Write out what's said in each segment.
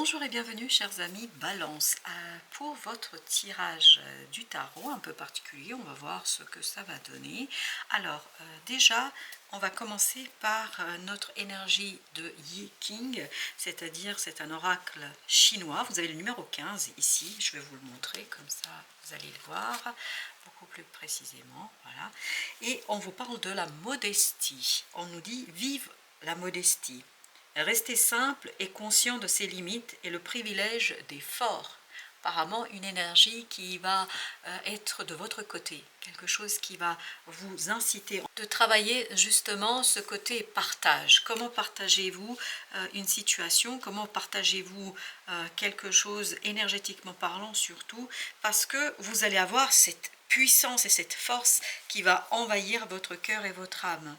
Bonjour et bienvenue chers amis Balance. Pour votre tirage du tarot un peu particulier, on va voir ce que ça va donner. Alors déjà, on va commencer par notre énergie de Yi King, c'est-à-dire c'est un oracle chinois. Vous avez le numéro 15 ici, je vais vous le montrer, comme ça vous allez le voir beaucoup plus précisément. Voilà. Et on vous parle de la modestie. On nous dit vive la modestie. Rester simple et conscient de ses limites et le privilège des forts. Apparemment, une énergie qui va être de votre côté, quelque chose qui va vous inciter de travailler justement ce côté partage. Comment partagez-vous une situation? Comment partagez-vous quelque chose énergétiquement parlant surtout? Parce que vous allez avoir cette puissance et cette force qui va envahir votre cœur et votre âme.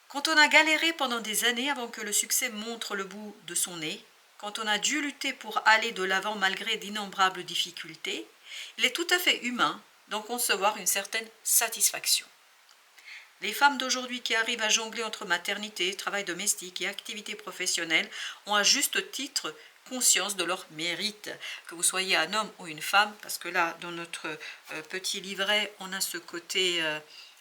Quand on a galéré pendant des années avant que le succès montre le bout de son nez, quand on a dû lutter pour aller de l'avant malgré d'innombrables difficultés, il est tout à fait humain d'en concevoir une certaine satisfaction. Les femmes d'aujourd'hui qui arrivent à jongler entre maternité, travail domestique et activité professionnelle ont à juste titre conscience de leur mérite, que vous soyez un homme ou une femme, parce que là, dans notre petit livret, on a ce côté...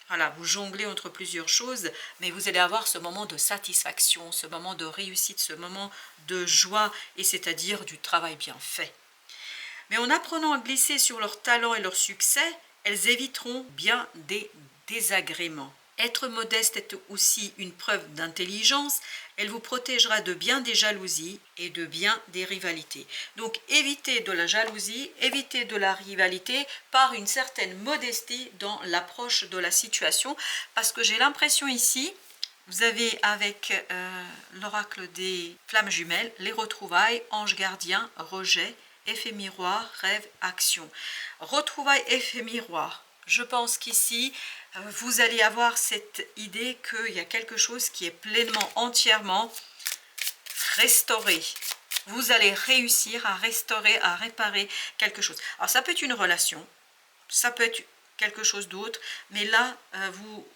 Voilà, vous jonglez entre plusieurs choses, mais vous allez avoir ce moment de satisfaction, ce moment de réussite, ce moment de joie, et c'est-à-dire du travail bien fait. Mais en apprenant à glisser sur leur talent et leur succès, elles éviteront bien des désagréments. Être modeste est aussi une preuve d'intelligence, elle vous protégera de bien des jalousies et de bien des rivalités. Donc évitez de la jalousie, évitez de la rivalité par une certaine modestie dans l'approche de la situation, parce que j'ai l'impression ici, vous avez avec l'oracle des flammes jumelles, les retrouvailles, ange gardien, rejet, effet miroir, rêve, action. Retrouvailles, effet miroir. Je pense qu'ici, vous allez avoir cette idée qu'il y a quelque chose qui est pleinement, entièrement restauré. Vous allez réussir à restaurer, à réparer quelque chose. Alors ça peut être une relation, ça peut être quelque chose d'autre, mais là,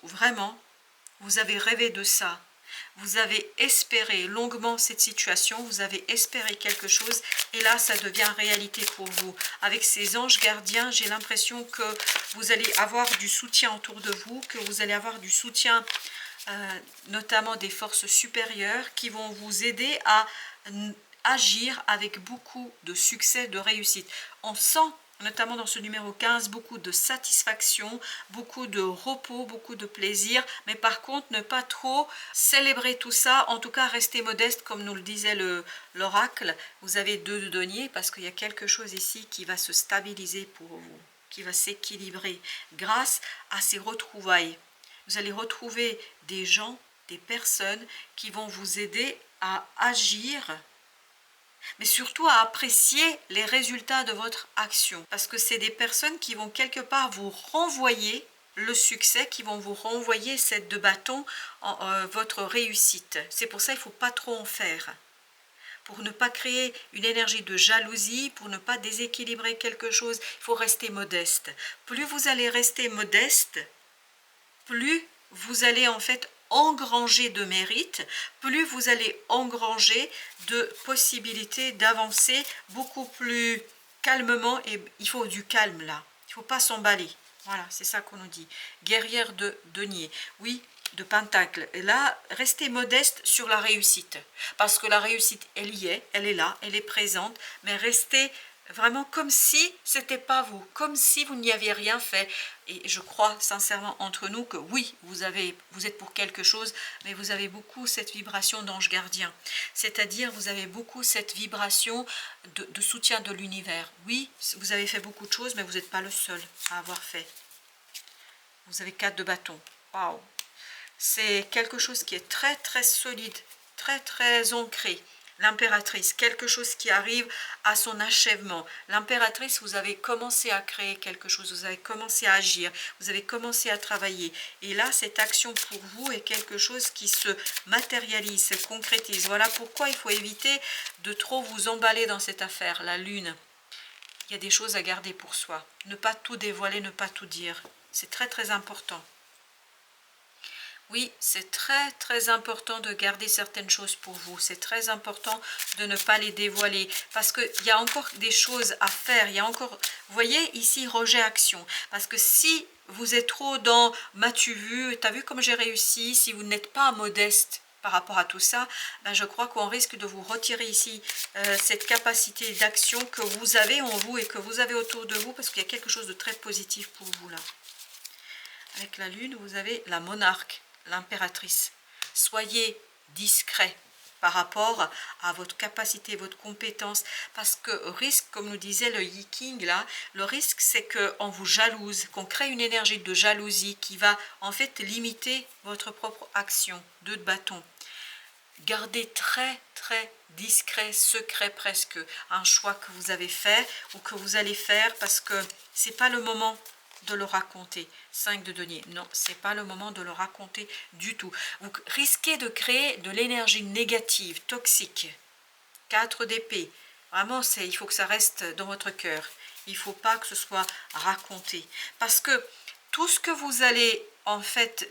vraiment, vous avez rêvé de ça. Vous avez espéré longuement cette situation, vous avez espéré quelque chose, et là, ça devient réalité pour vous. Avec ces anges gardiens, j'ai l'impression que vous allez avoir du soutien autour de vous, que vous allez avoir du soutien, notamment des forces supérieures, qui vont vous aider à agir avec beaucoup de succès, de réussite. On sent, notamment dans ce numéro 15, beaucoup de satisfaction, beaucoup de repos, beaucoup de plaisir, mais par contre ne pas trop célébrer tout ça, en tout cas rester modeste comme nous le disait l'oracle. Vous avez deux de denier parce qu'il y a quelque chose ici qui va se stabiliser pour vous, qui va s'équilibrer grâce à ces retrouvailles. Vous allez retrouver des gens, des personnes qui vont vous aider à agir, mais surtout à apprécier les résultats de votre action. Parce que c'est des personnes qui vont quelque part vous renvoyer le succès, qui vont vous renvoyer cette de bâton, votre réussite. C'est pour ça qu'il ne faut pas trop en faire. Pour ne pas créer une énergie de jalousie, pour ne pas déséquilibrer quelque chose, il faut rester modeste. Plus vous allez rester modeste, plus vous allez en fait engranger de mérite, plus vous allez engranger de possibilités d'avancer beaucoup plus calmement, et il faut du calme là, il ne faut pas s'emballer. Voilà, c'est ça qu'on nous dit. Guerrière de denier, oui, de pentacle. Et là, restez modeste sur la réussite, parce que la réussite, elle y est, elle est là, elle est présente, mais restez vraiment comme si ce n'était pas vous, comme si vous n'y aviez rien fait. Et je crois sincèrement entre nous que oui, vous êtes pour quelque chose, mais vous avez beaucoup cette vibration d'ange gardien. C'est-à-dire, vous avez beaucoup cette vibration de soutien de l'univers. Oui, vous avez fait beaucoup de choses, mais vous n'êtes pas le seul à avoir fait. Vous avez 4 de bâton. Waouh! C'est quelque chose qui est très très solide, très très ancré. L'impératrice, quelque chose qui arrive à son achèvement. L'impératrice, vous avez commencé à créer quelque chose, vous avez commencé à agir, vous avez commencé à travailler. Et là, cette action pour vous est quelque chose qui se matérialise, se concrétise. Voilà pourquoi il faut éviter de trop vous emballer dans cette affaire. La lune, il y a des choses à garder pour soi. Ne pas tout dévoiler, ne pas tout dire. C'est très très important. Oui, c'est très très important de garder certaines choses pour vous. C'est très important de ne pas les dévoiler parce qu'il y a encore des choses à faire. Il y a encore, vous voyez ici, rejet-action. Parce que si vous êtes trop dans m'as-tu vu, t'as vu comme j'ai réussi, si vous n'êtes pas modeste par rapport à tout ça, ben je crois qu'on risque de vous retirer ici cette capacité d'action que vous avez en vous et que vous avez autour de vous parce qu'il y a quelque chose de très positif pour vous là. Avec la lune, vous avez la monarque, l'impératrice. Soyez discret par rapport à votre capacité, votre compétence, parce que risque, comme nous disait le Yi King là, le risque c'est qu'on vous jalouse, qu'on crée une énergie de jalousie qui va en fait limiter votre propre action. 2 de bâton. Gardez très très discret, secret presque, un choix que vous avez fait ou que vous allez faire parce que c'est pas le moment de le raconter. 5 de denier, non, c'est pas le moment de le raconter du tout. Vous risquez de créer de l'énergie négative, toxique. 4 d'épée, vraiment il faut que ça reste dans votre cœur. Il ne faut pas que ce soit raconté. Parce que tout ce que vous allez en fait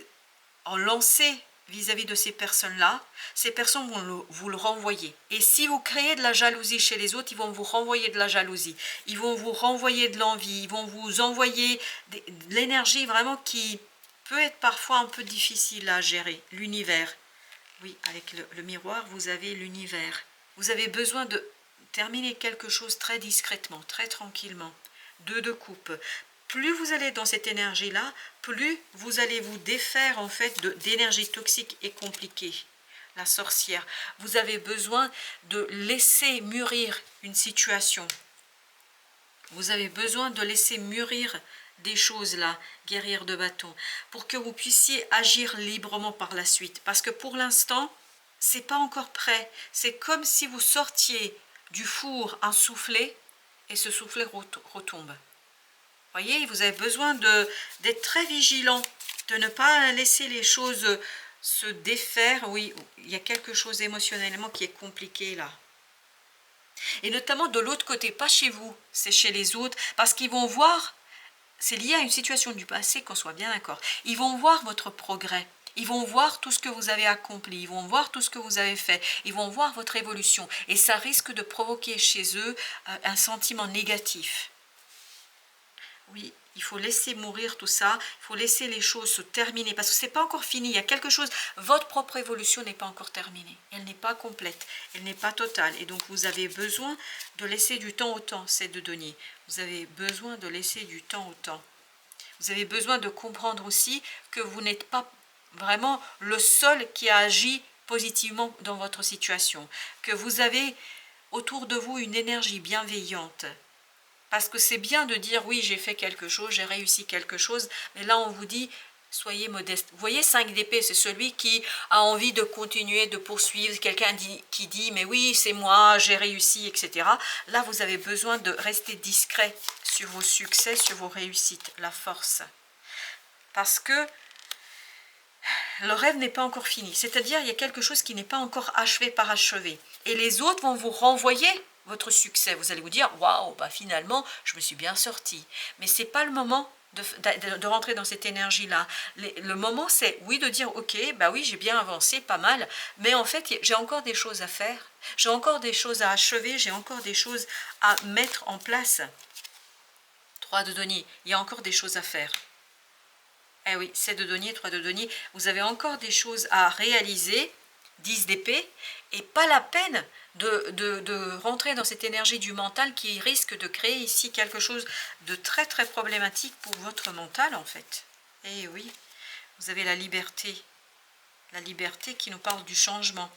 en lancer vis-à-vis de ces personnes-là, ces personnes vont vous le renvoyer. Et si vous créez de la jalousie chez les autres, ils vont vous renvoyer de la jalousie. Ils vont vous renvoyer de l'envie. Ils vont vous envoyer de l'énergie vraiment qui peut être parfois un peu difficile à gérer. L'univers. Oui, avec le miroir, vous avez l'univers. Vous avez besoin de terminer quelque chose très discrètement, très tranquillement. 2 de coupe. Plus vous allez dans cette énergie-là, plus vous allez vous défaire en fait d'énergie toxique et compliquée. La sorcière, vous avez besoin de laisser mûrir une situation. Vous avez besoin de laisser mûrir des choses là, guerrière de bâton, pour que vous puissiez agir librement par la suite. Parce que pour l'instant, c'est pas encore prêt. C'est comme si vous sortiez du four un soufflet et ce soufflet retombe. Voyez, vous avez besoin d'être très vigilant, de ne pas laisser les choses se défaire. Oui, il y a quelque chose émotionnellement qui est compliqué là. Et notamment de l'autre côté, pas chez vous, c'est chez les autres, parce qu'ils vont voir, c'est lié à une situation du passé, qu'on soit bien d'accord, ils vont voir votre progrès. Ils vont voir tout ce que vous avez accompli, ils vont voir tout ce que vous avez fait, ils vont voir votre évolution. Et ça risque de provoquer chez eux un sentiment négatif. Oui, il faut laisser mourir tout ça, il faut laisser les choses se terminer, parce que ce n'est pas encore fini, il y a quelque chose, votre propre évolution n'est pas encore terminée, elle n'est pas complète, elle n'est pas totale, et donc vous avez besoin de laisser du temps au temps, c'est de donner, vous avez besoin de laisser du temps au temps. Vous avez besoin de comprendre aussi que vous n'êtes pas vraiment le seul qui a agi positivement dans votre situation, que vous avez autour de vous une énergie bienveillante. Parce que c'est bien de dire oui, j'ai fait quelque chose, j'ai réussi quelque chose, mais là on vous dit soyez modeste. Vous voyez, 5 d'épée, c'est celui qui a envie de continuer, de poursuivre, quelqu'un qui dit mais oui, c'est moi, j'ai réussi, etc. Là, vous avez besoin de rester discret sur vos succès, sur vos réussites, la force. Parce que le rêve n'est pas encore fini, c'est-à-dire il y a quelque chose qui n'est pas encore achevé, parachevé. Et les autres vont vous renvoyer votre succès. Vous allez vous dire, waouh, bah finalement, je me suis bien sortie. Mais ce n'est pas le moment de rentrer dans cette énergie-là. Le moment, c'est, oui, de dire, ok, bah oui, j'ai bien avancé, pas mal, mais en fait, j'ai encore des choses à faire, j'ai encore des choses à achever, j'ai encore des choses à mettre en place. 3 de denier, il y a encore des choses à faire. Eh oui, 7 de denier, 3 de denier, vous avez encore des choses à réaliser, 10 d'épée, et pas la peine de rentrer dans cette énergie du mental qui risque de créer ici quelque chose de très très problématique pour votre mental en fait. Eh oui, vous avez la liberté qui nous parle du changement.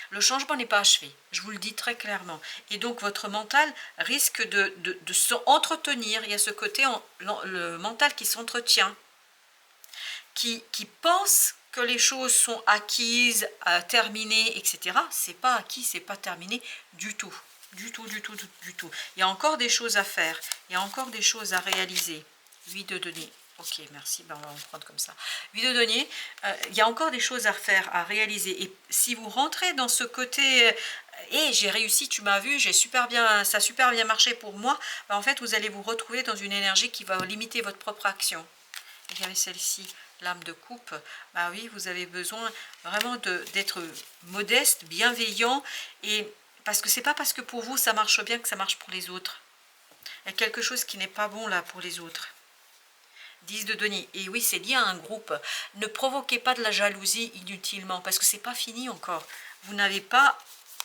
Le changement n'est pas achevé, je vous le dis très clairement. Et donc votre mental risque de s'entretenir. Il y a ce côté, le mental qui s'entretient, qui pense que les choses sont acquises, terminées, etc. C'est pas acquis, c'est pas terminé du tout. Du tout. Il y a encore des choses à faire, il y a encore des choses à réaliser. 8 de denier. Ok, merci, ben on va en prendre comme ça. 8 de denier, il y a encore des choses à faire, à réaliser. Et si vous rentrez dans ce côté, j'ai réussi, tu m'as vu, ça a super bien marché pour moi, ben en fait, vous allez vous retrouver dans une énergie qui va limiter votre propre action. Et il y avait celle-ci, l'âme de coupe, bah oui, vous avez besoin vraiment d'être modeste, bienveillant, et parce que c'est pas parce que pour vous ça marche bien que ça marche pour les autres. Il y a quelque chose qui n'est pas bon là pour les autres. 10 de denier. Et oui, c'est lié à un groupe. Ne provoquez pas de la jalousie inutilement, parce que c'est pas fini encore. Vous n'avez pas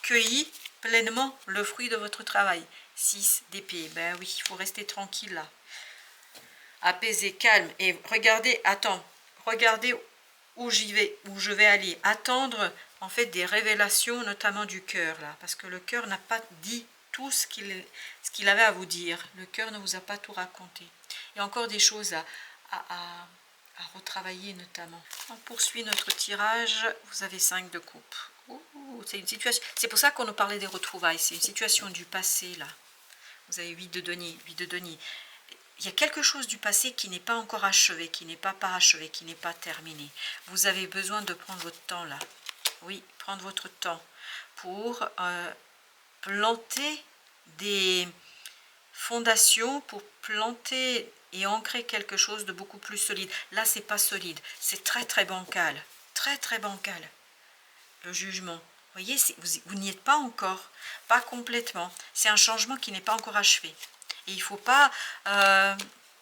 cueilli pleinement le fruit de votre travail. 6 d'épée. Ben oui, il faut rester tranquille là. Apaisé, calme. Et regardez, attends, regardez où j'y vais, où je vais aller. Attendre en fait des révélations, notamment du cœur là, parce que le cœur n'a pas dit tout ce qu'il avait à vous dire. Le cœur ne vous a pas tout raconté. Il y a encore des choses à retravailler notamment. On poursuit notre tirage. Vous avez 5 de coupe. C'est une situation. C'est pour ça qu'on nous parlait des retrouvailles. C'est une situation du passé là. Vous avez 8 de denier. 8 de denier. Il y a quelque chose du passé qui n'est pas encore achevé, qui n'est pas parachevé, qui n'est pas terminé. Vous avez besoin de prendre votre temps là. Oui, prendre votre temps pour planter des fondations, pour planter et ancrer quelque chose de beaucoup plus solide. Là, c'est pas solide, c'est très très bancal, très très bancal. Le jugement, vous voyez, vous n'y êtes pas encore, pas complètement. C'est un changement qui n'est pas encore achevé. Et il ne faut pas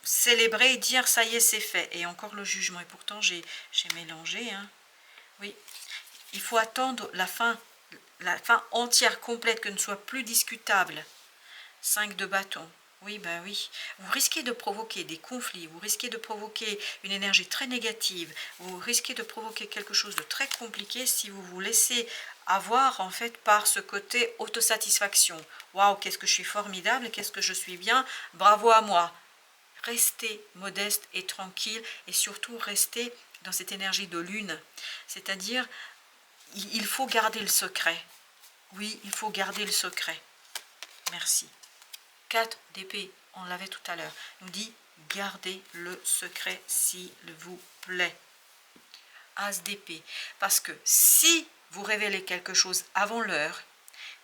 célébrer et dire ça y est, c'est fait. Et encore le jugement. Et pourtant, j'ai mélangé. Hein. Oui, il faut attendre la fin entière, complète, que ne soit plus discutable. 5 de bâton. Oui, ben oui. Vous risquez de provoquer des conflits, vous risquez de provoquer une énergie très négative, vous risquez de provoquer quelque chose de très compliqué si vous vous laissez avoir en fait par ce côté autosatisfaction. Waouh, qu'est-ce que je suis formidable, qu'est-ce que je suis bien, bravo à moi. Restez modeste et tranquille et surtout restez dans cette énergie de lune. C'est-à-dire, il faut garder le secret. Oui, il faut garder le secret. Merci. 4 d'épée, on l'avait tout à l'heure, nous dit gardez le secret s'il vous plaît. As d'épée, parce que si vous révélez quelque chose avant l'heure,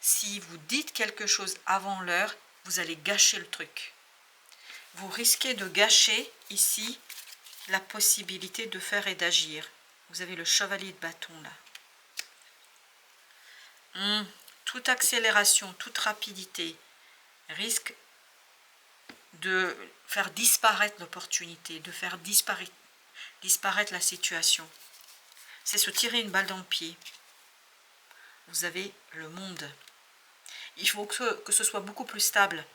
si vous dites quelque chose avant l'heure, vous allez gâcher le truc. Vous risquez de gâcher ici la possibilité de faire et d'agir. Vous avez le chevalier de bâton là. Toute accélération, toute rapidité risque de faire disparaître l'opportunité, de faire disparaître la situation. C'est se tirer une balle dans le pied. Vous avez le monde. Il faut que ce soit beaucoup plus stable.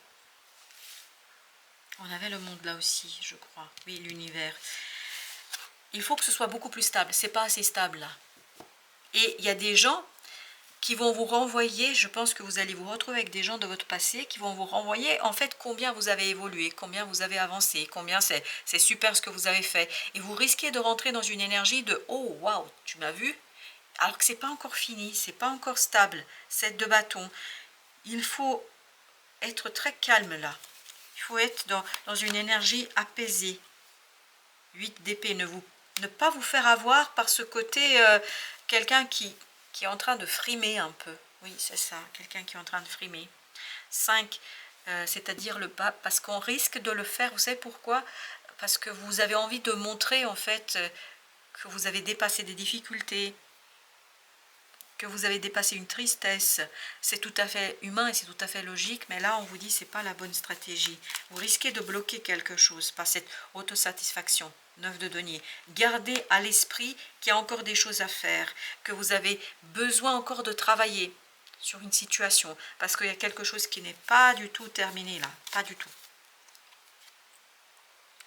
On avait le monde là aussi, je crois. Oui, l'univers. Il faut que ce soit beaucoup plus stable. C'est pas assez stable là. Et il y a des gens qui vont vous renvoyer, je pense que vous allez vous retrouver avec des gens de votre passé qui vont vous renvoyer en fait combien vous avez évolué, combien vous avez avancé, combien c'est super ce que vous avez fait. Et vous risquez de rentrer dans une énergie de « Oh, waouh, tu m'as vu ?» alors que c'est pas encore fini, c'est pas encore stable. 7 de bâton. Il faut être très calme là. Il faut être dans une énergie apaisée. 8 d'épée, ne pas vous faire avoir par ce côté quelqu'un qui est en train de frimer un peu. Oui, c'est ça, quelqu'un qui est en train de frimer. 5, c'est-à-dire le pape, parce qu'on risque de le faire, vous savez pourquoi? Parce que vous avez envie de montrer en fait que vous avez dépassé des difficultés, que vous avez dépassé une tristesse. C'est tout à fait humain et c'est tout à fait logique, mais là on vous dit c'est pas la bonne stratégie. Vous risquez de bloquer quelque chose par cette autosatisfaction. 9 de denier. Gardez à l'esprit qu'il y a encore des choses à faire, que vous avez besoin encore de travailler sur une situation, parce qu'il y a quelque chose qui n'est pas du tout terminé là, pas du tout.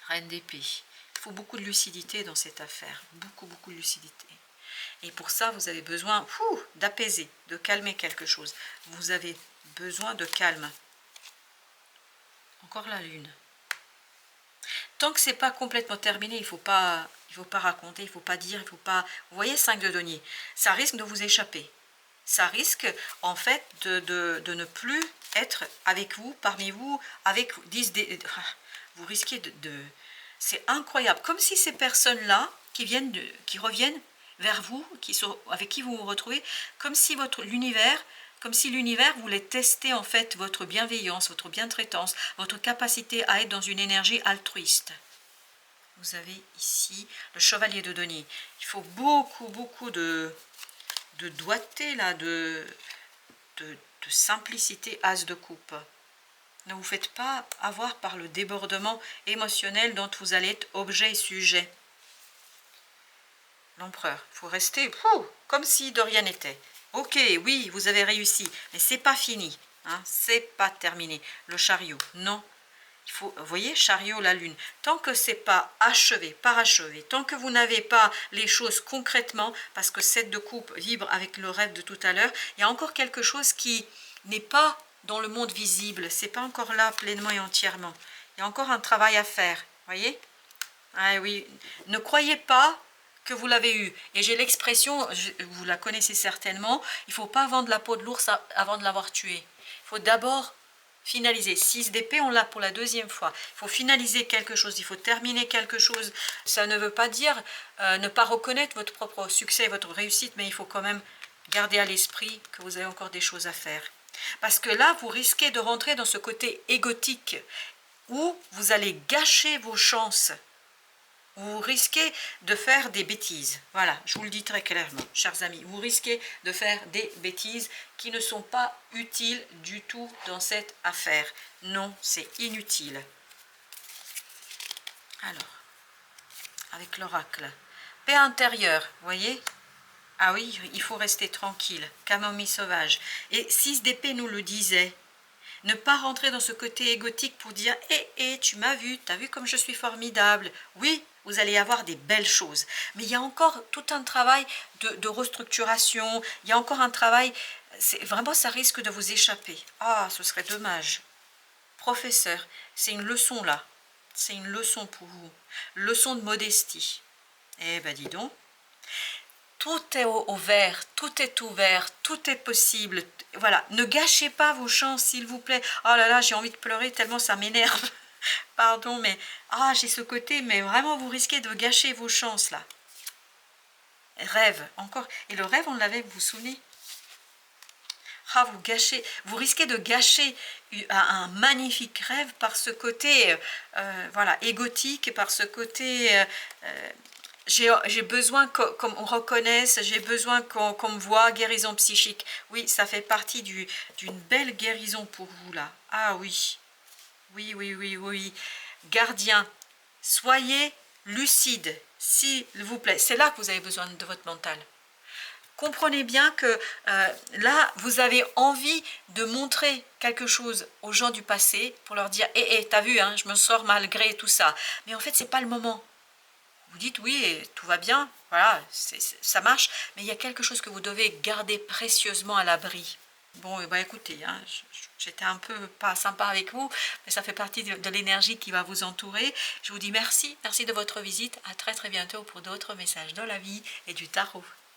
Reine d'épée. Il faut beaucoup de lucidité dans cette affaire, beaucoup de lucidité. Et pour ça, vous avez besoin d'apaiser, de calmer quelque chose. Vous avez besoin de calme. Encore la lune. Tant que c'est pas complètement terminé, il faut pas raconter, il faut pas dire, il faut pas. Vous voyez 5 de denier, ça risque de vous échapper. Ça risque en fait de ne plus être avec vous, parmi vous, avec 10 vous risquez c'est incroyable, comme si ces personnes-là qui reviennent vers vous, avec qui vous vous retrouvez, comme si l'univers voulait tester en fait votre bienveillance, votre bientraitance, votre capacité à être dans une énergie altruiste. vous avez ici le chevalier de denier. Il faut beaucoup de doigté, là, de simplicité, as de coupe. Ne vous faites pas avoir par le débordement émotionnel dont vous allez être objet et sujet. L'empereur, il faut rester comme si de rien n'était. Ok, oui, vous avez réussi, mais c'est pas fini, hein, c'est pas terminé. Le chariot, non. Il faut, vous voyez, chariot, la lune. Tant que c'est pas achevé, parachevé, tant que vous n'avez pas les choses concrètement, parce que 7 de coupe vibre avec le rêve de tout à l'heure, il y a encore quelque chose qui n'est pas dans le monde visible, c'est pas encore là pleinement et entièrement. Il y a encore un travail à faire, voyez? Ah oui, ne croyez pas que vous l'avez eu. Et j'ai l'expression, vous la connaissez certainement, il ne faut pas vendre la peau de l'ours avant de l'avoir tué. Il faut d'abord finaliser. 6 d'épée, on l'a pour la deuxième fois. Il faut finaliser quelque chose, il faut terminer quelque chose. Ça ne veut pas dire ne pas reconnaître votre propre succès, votre réussite, mais il faut quand même garder à l'esprit que vous avez encore des choses à faire. Parce que là, vous risquez de rentrer dans ce côté égotique où vous allez gâcher vos chances. Vous risquez de faire des bêtises. Voilà, je vous le dis très clairement, chers amis. Vous risquez de faire des bêtises qui ne sont pas utiles du tout dans cette affaire. Non, c'est inutile. Alors, avec l'oracle. Paix intérieure, vous voyez? Ah oui, il faut rester tranquille. Camomille sauvage. Et 6 d'épée nous le disait. Ne pas rentrer dans ce côté égotique pour dire « tu m'as vu, tu as vu comme je suis formidable ». Oui, vous allez avoir des belles choses. Mais il y a encore tout un travail de restructuration, il y a encore un travail, vraiment ça risque de vous échapper. Ah, ce serait dommage. Professeur, c'est une leçon là, c'est une leçon pour vous, leçon de modestie. Eh ben dis donc. Tout est au vert, tout est ouvert, tout est possible. Voilà, ne gâchez pas vos chances, s'il vous plaît. Oh là là, j'ai envie de pleurer tellement ça m'énerve. Pardon, mais j'ai ce côté, mais vraiment vous risquez de gâcher vos chances là. Rêve, encore. Et le rêve, on l'avait, vous vous souvenez? Vous risquez de gâcher un magnifique rêve par ce côté, voilà, égotique, par ce côté... j'ai besoin qu'on me reconnaisse, j'ai besoin qu'on me voit, guérison psychique. Oui, ça fait partie d'une belle guérison pour vous là. Ah oui, oui. Gardien, soyez lucide, s'il vous plaît. C'est là que vous avez besoin de votre mental. Comprenez bien que là, vous avez envie de montrer quelque chose aux gens du passé pour leur dire « t'as vu, hein, je me sors malgré tout ça. » Mais en fait, c'est pas le moment. Vous dites oui, tout va bien, voilà, ça marche, mais il y a quelque chose que vous devez garder précieusement à l'abri. Bon, bah écoutez, hein, j'étais un peu pas sympa avec vous, mais ça fait partie de l'énergie qui va vous entourer. Je vous dis merci de votre visite, à très bientôt pour d'autres messages de la vie et du tarot.